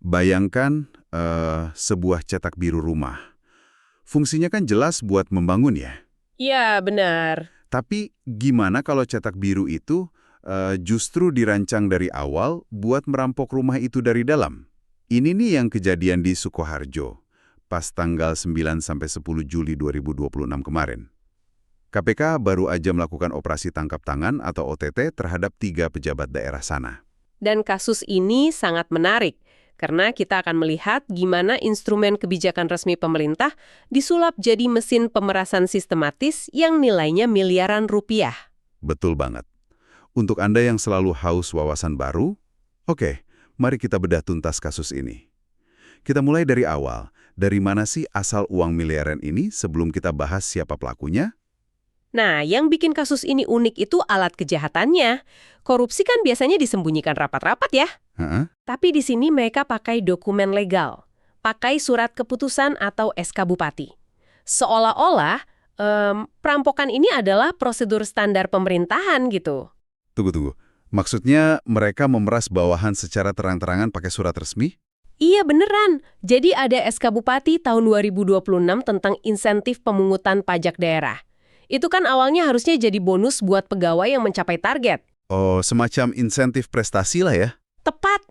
Bayangkan sebuah cetak biru rumah. Fungsinya kan jelas buat membangun ya. Iya, benar. Tapi gimana kalau cetak biru itu justru dirancang dari awal buat merampok rumah itu dari dalam? Ini nih yang kejadian di Sukoharjo, pas tanggal 9–10 Juli 2026 kemarin. KPK baru aja melakukan operasi tangkap tangan atau OTT terhadap 3 pejabat daerah sana. Dan kasus ini sangat menarik, karena kita akan melihat gimana instrumen kebijakan resmi pemerintah disulap jadi mesin pemerasan sistematis yang nilainya miliaran rupiah. Betul banget. Untuk Anda yang selalu haus wawasan baru, oke, mari kita bedah tuntas kasus ini. Kita mulai dari awal. Dari mana sih asal uang miliaran ini sebelum kita bahas siapa pelakunya? Nah, yang bikin kasus ini unik itu alat kejahatannya. Korupsi kan biasanya disembunyikan rapat-rapat ya. Heeh. Tapi di sini mereka pakai dokumen legal, pakai surat keputusan atau SK Bupati. Seolah-olah perampokan ini adalah prosedur standar pemerintahan gitu. Tunggu. Maksudnya mereka memeras bawahan secara terang-terangan pakai surat resmi? Iya beneran. Jadi ada SK Bupati tahun 2026 tentang insentif pemungutan pajak daerah. Itu kan awalnya harusnya jadi bonus buat pegawai yang mencapai target. Oh, semacam insentif prestasi lah ya? Tepat.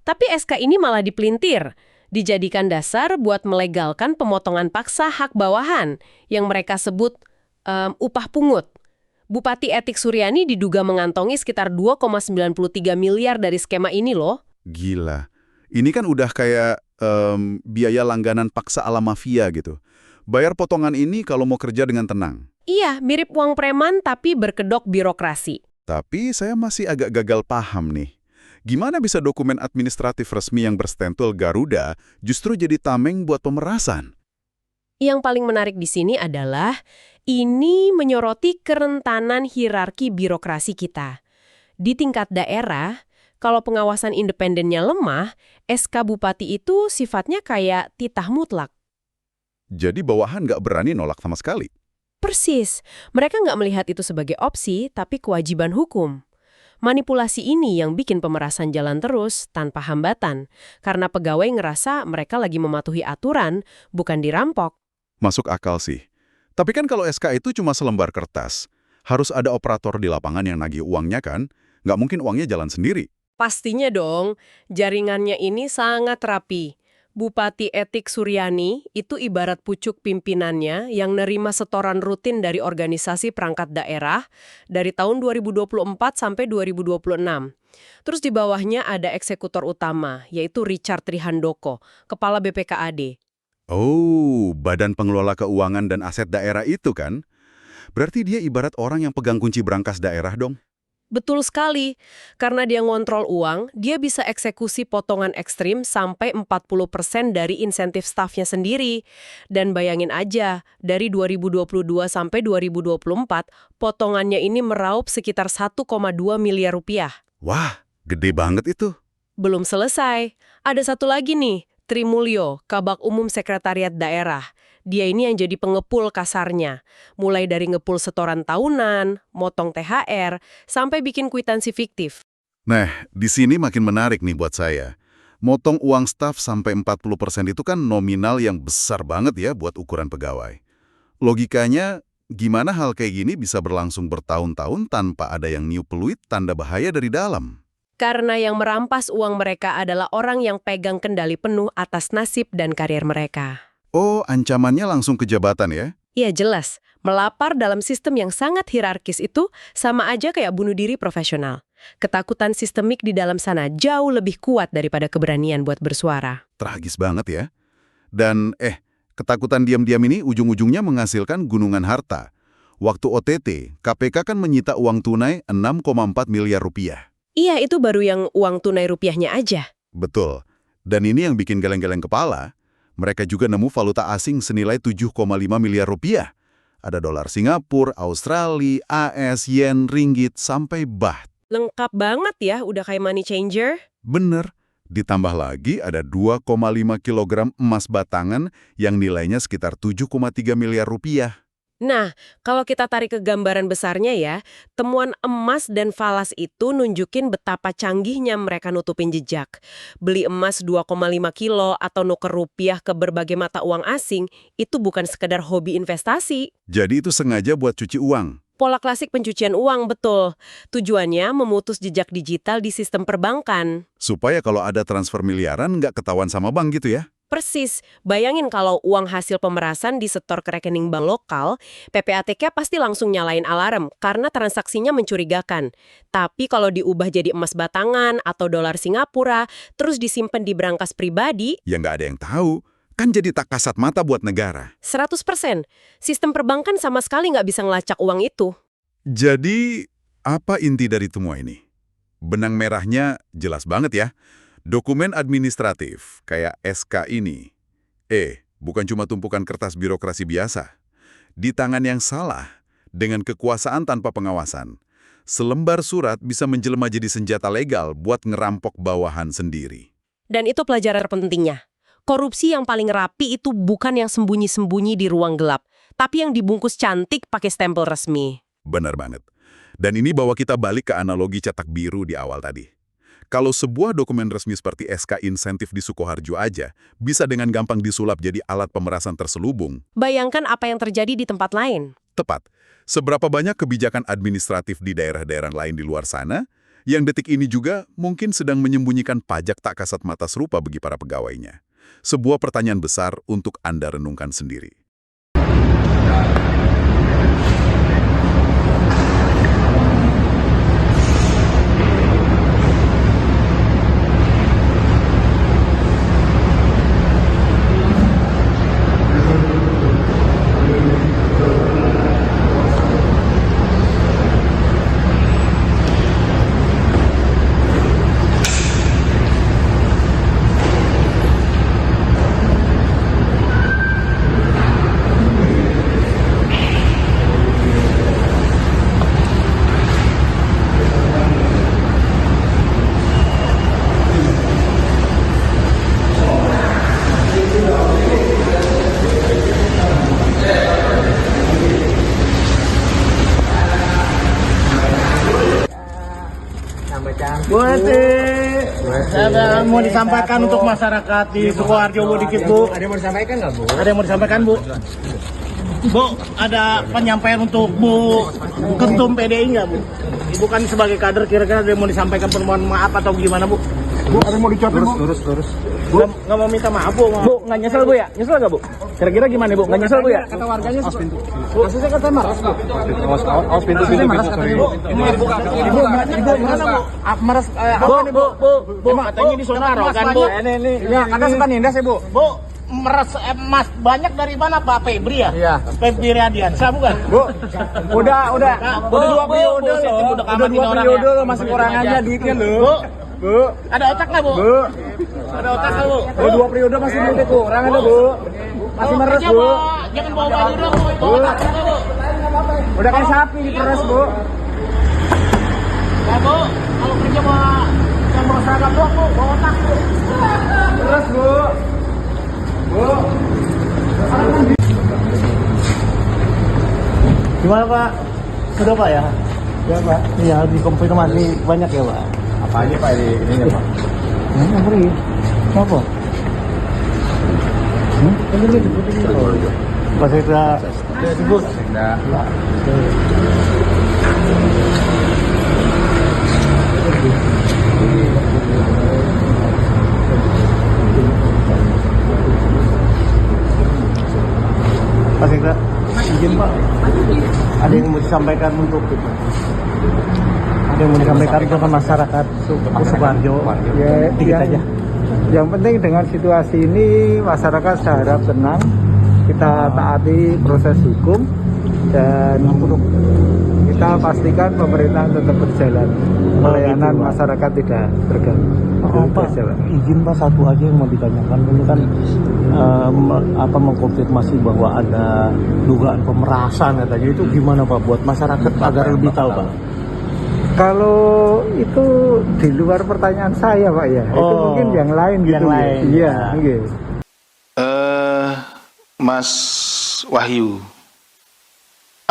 Tapi SK ini malah dipelintir. Dijadikan dasar buat melegalkan pemotongan paksa hak bawahan yang mereka sebut upah pungut. Bupati Etik Suryani diduga mengantongi sekitar 2,93 miliar dari skema ini loh. Gila. Ini kan udah kayak biaya langganan paksa ala mafia gitu. Bayar potongan ini kalau mau kerja dengan tenang. Iya, mirip uang preman tapi berkedok birokrasi. Tapi saya masih agak gagal paham nih. Gimana bisa dokumen administratif resmi yang berstempel Garuda justru jadi tameng buat pemerasan? Yang paling menarik di sini adalah ini menyoroti kerentanan hierarki birokrasi kita. Di tingkat daerah, kalau pengawasan independennya lemah, SK Bupati itu sifatnya kayak titah mutlak. Jadi bawahan nggak berani nolak sama sekali. Persis, mereka nggak melihat itu sebagai opsi, tapi kewajiban hukum. Manipulasi ini yang bikin pemerasan jalan terus tanpa hambatan, karena pegawai ngerasa mereka lagi mematuhi aturan, bukan dirampok. Masuk akal sih. Tapi kan kalau SK itu cuma selembar kertas, harus ada operator di lapangan yang nagih uangnya kan? Nggak mungkin uangnya jalan sendiri. Pastinya dong, jaringannya ini sangat rapi. Bupati Etik Suryani itu ibarat pucuk pimpinannya yang nerima setoran rutin dari organisasi perangkat daerah dari tahun 2024 sampai 2026. Terus di bawahnya ada eksekutor utama, yaitu Richard Trihandoko, Kepala BPKAD. Oh, Badan Pengelola Keuangan dan Aset Daerah itu kan? Berarti dia ibarat orang yang pegang kunci brankas daerah dong? Betul sekali, karena dia ngontrol uang, dia bisa eksekusi potongan ekstrim sampai 40% dari insentif stafnya sendiri. Dan bayangin aja, dari 2022 sampai 2024, potongannya ini meraup sekitar 1,2 miliar rupiah. Wah, gede banget itu. Belum selesai, ada satu lagi nih, Trimulyo, Kabak Umum Sekretariat Daerah. Dia ini yang jadi pengepul kasarnya. Mulai dari ngepul setoran tahunan, motong THR, sampai bikin kwitansi fiktif. Nah, di sini makin menarik nih buat saya. Motong uang staf sampai 40% itu kan nominal yang besar banget ya buat ukuran pegawai. Logikanya, gimana hal kayak gini bisa berlangsung bertahun-tahun tanpa ada yang niup peluit tanda bahaya dari dalam? Karena yang merampas uang mereka adalah orang yang pegang kendali penuh atas nasib dan karir mereka. Oh, ancamannya langsung ke jabatan ya? Iya jelas, melapar dalam sistem yang sangat hierarkis itu sama aja kayak bunuh diri profesional. Ketakutan sistemik di dalam sana jauh lebih kuat daripada keberanian buat bersuara. Tragis banget ya. Dan ketakutan diam-diam ini ujung-ujungnya menghasilkan gunungan harta. Waktu OTT, KPK kan menyita uang tunai 6,4 miliar rupiah. Iya, itu baru yang uang tunai rupiahnya aja. Betul. Dan ini yang bikin geleng-geleng kepala. Mereka juga nemu valuta asing senilai 7,5 miliar rupiah. Ada dolar Singapura, Australia, AS, yen, ringgit, sampai baht. Lengkap banget ya, udah kayak money changer. Bener. Ditambah lagi ada 2,5 kilogram emas batangan yang nilainya sekitar 7,3 miliar rupiah. Nah, kalau kita tarik ke gambaran besarnya ya, temuan emas dan falas itu nunjukin betapa canggihnya mereka nutupin jejak. Beli emas 2,5 kilo atau nuker rupiah ke berbagai mata uang asing, itu bukan sekedar hobi investasi. Jadi itu sengaja buat cuci uang. Pola klasik pencucian uang, betul. Tujuannya memutus jejak digital di sistem perbankan. Supaya kalau ada transfer miliaran nggak ketahuan sama bank gitu ya. Persis, bayangin kalau uang hasil pemerasan disetor ke rekening bank lokal, PPATK pasti langsung nyalain alarm karena transaksinya mencurigakan. Tapi kalau diubah jadi emas batangan atau dolar Singapura, terus disimpan di brankas pribadi, Ya nggak ada yang tahu. Kan jadi tak kasat mata buat negara. 100%. Sistem perbankan sama sekali nggak bisa ngelacak uang itu. Jadi, apa inti dari semua ini? Benang merahnya jelas banget ya. Dokumen administratif, kayak SK ini. Bukan cuma tumpukan kertas birokrasi biasa. Di tangan yang salah, dengan kekuasaan tanpa pengawasan, selembar surat bisa menjelma jadi senjata legal buat ngerampok bawahan sendiri. Dan itu pelajaran terpentingnya. Korupsi yang paling rapi itu bukan yang sembunyi-sembunyi di ruang gelap, tapi yang dibungkus cantik pakai stempel resmi. Benar banget. Dan ini bawa kita balik ke analogi cetak biru di awal tadi. Kalau sebuah dokumen resmi seperti SK insentif di Sukoharjo aja bisa dengan gampang disulap jadi alat pemerasan terselubung. Bayangkan apa yang terjadi di tempat lain. Tepat. Seberapa banyak kebijakan administratif di daerah-daerah lain di luar sana yang detik ini juga mungkin sedang menyembunyikan pajak tak kasat mata serupa bagi para pegawainya. Sebuah pertanyaan besar untuk Anda renungkan sendiri. Bu Eti, ada yang mau disampaikan untuk masyarakat di Sukoharjo, Bu, dikit, Bu. Ada yang mau disampaikan nggak, Bu? Ada yang mau disampaikan, Bu? Bu, ada penyampaian untuk Bu Ketum PDI nggak, Bu? Ibu kan sebagai kader, kira-kira ada yang mau disampaikan permohonan maaf atau gimana, Bu? Bu, ada yang mau dicoret, Bu? Lurus. Nggak mau minta maaf, Bu? Bu, nggak nyesel Bu ya? Nyesel nggak Bu? Kira-kira gimana Bu? Nggak nyesel Bu ya? Kata warganya, kasusnya kata maras, Bu. Awas pintu. Bu, ini Ibu gimana, Bu? Maras, apa nih, Bu? Bu, katanya di Sonaro, kan, Bu? Ini. Ya, kata suka nindas ya, Bu. Bu, meres emas banyak dari mana, Pak Febri ya? Iya. Febri Radiansyah, bukan? Bu, udah 2 periode loh. Udah Udah 2 periode loh, masih kurang aja duitnya loh. Bu, Ada otak nggak, Bu? Bu, Ada otak nggak, Bu? udah 2 periode masih duitnya kurang ada, Bu. Masih meres, kerja, Bu. Jangan bawa baju dong, Bu. Bawa otak nggak, Bu? Udah kayak sapi diperes, Bu. Ya, Bu. Kalau kerja yang bawa seragam doang, Bu. Bawa otak, Bu. Peres, Bu. Bu. Gimana, Pak? Sudah, Pak, ya? Ya, Pak. Iya, dikonfirmasi banyak ya, Pak? Apa aja, Pak, ini, Pak? Ngeri. Apa? Pak Sekda sebut. Enggak. Pak Sekda, izin Pak. Ada yang mau disampaikan untuk kita? Ada yang mau disampaikan untuk masyarakat Sukoharjo? Ya, Dikit aja. yang penting dengan situasi ini masyarakat saya harap tenang, kita taati proses hukum dan kita pastikan pemerintahan tetap berjalan, pelayanan masyarakat tidak terganggu. Oh, Pak, izin Pak, satu aja yang mau ditanyakan. Ini kan mengkonfirmasi bahwa ada dugaan pemerasan katanya. Itu gimana Pak buat masyarakat agar lebih tahu Pak? Kalau itu di luar pertanyaan saya Pak ya, itu Oh, mungkin yang lain gitu. yang lain, Iya, ya. gitu. Mas Wahyu,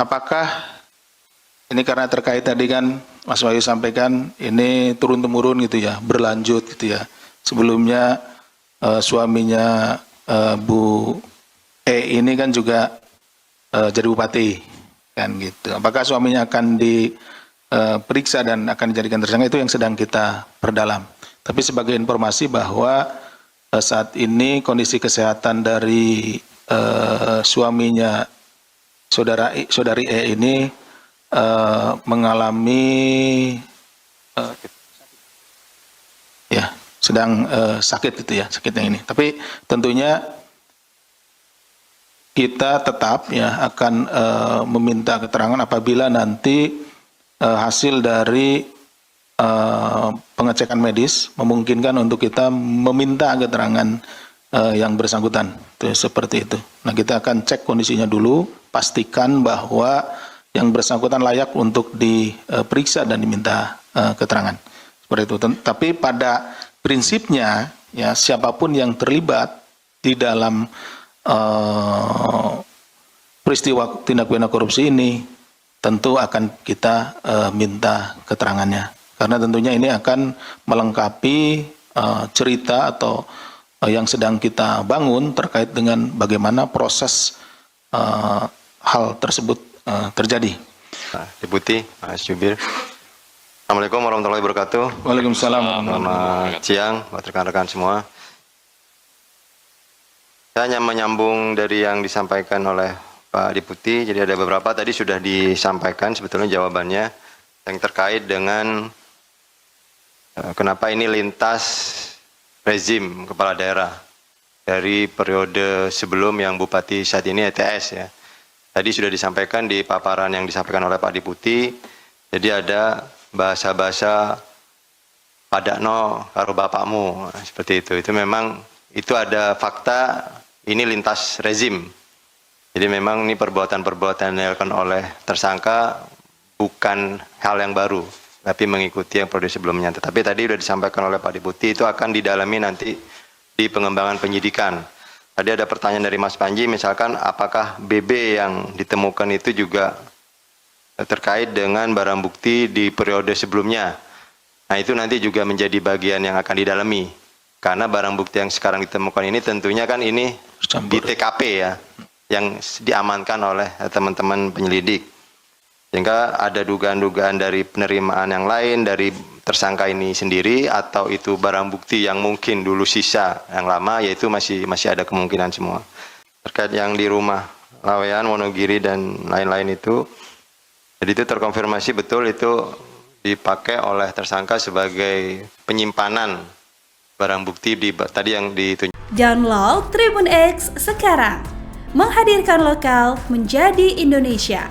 apakah ini karena terkait tadi kan Mas Wahyu sampaikan ini turun-temurun gitu ya, berlanjut gitu ya. Sebelumnya suaminya Bu E ini kan juga jadi bupati kan gitu. Apakah suaminya akan diperiksa dan akan dijadikan tersangka, itu yang sedang kita perdalam. Tapi sebagai informasi bahwa saat ini kondisi kesehatan dari suaminya saudari E ini mengalami sedang sakit itu ya, sakitnya ini. Tapi tentunya kita tetap ya akan meminta keterangan apabila nanti hasil dari pengecekan medis memungkinkan untuk kita meminta keterangan yang bersangkutan. Itu seperti itu. Nah, kita akan cek kondisinya dulu, pastikan bahwa yang bersangkutan layak untuk diperiksa dan diminta keterangan. Seperti itu. Tapi pada prinsipnya ya siapapun yang terlibat di dalam peristiwa tindak pidana korupsi ini tentu akan kita minta keterangannya. Karena tentunya ini akan melengkapi cerita atau yang sedang kita bangun terkait dengan bagaimana proses hal tersebut terjadi. Deputi, Mas Jubir. Assalamualaikum warahmatullahi wabarakatuh. Waalaikumsalam. Selamat siang buat rekan-rekan semua. Saya hanya menyambung dari yang disampaikan oleh Pak Deputi. Jadi ada beberapa tadi sudah disampaikan sebetulnya jawabannya yang terkait dengan kenapa ini lintas rezim kepala daerah dari periode sebelum yang Bupati saat ini ETS ya. Tadi sudah disampaikan di paparan yang disampaikan oleh Pak Deputi. Jadi ada bahasa-bahasa padakno karo bapakmu seperti itu. Itu memang itu ada fakta ini lintas rezim. Jadi memang ini perbuatan-perbuatan yang dilakukan oleh tersangka bukan hal yang baru, tapi mengikuti yang periode sebelumnya. Tetapi tadi sudah disampaikan oleh Pak Deputi itu akan didalami nanti di pengembangan penyidikan. Tadi ada pertanyaan dari Mas Panji, misalkan apakah BB yang ditemukan itu juga terkait dengan barang bukti di periode sebelumnya. Nah itu nanti juga menjadi bagian yang akan didalami. Karena barang bukti yang sekarang ditemukan ini tentunya kan ini di TKP ya, yang diamankan oleh teman-teman penyelidik. Sehingga ada dugaan-dugaan dari penerimaan yang lain, dari tersangka ini sendiri, atau itu barang bukti yang mungkin dulu sisa yang lama, yaitu masih ada kemungkinan semua. Terkait yang di rumah Lawean, Wonogiri, dan lain-lain itu, jadi itu terkonfirmasi betul itu dipakai oleh tersangka sebagai penyimpanan barang bukti tadi yang ditunjuk. Download Tribun X sekarang, menghadirkan lokal menjadi Indonesia.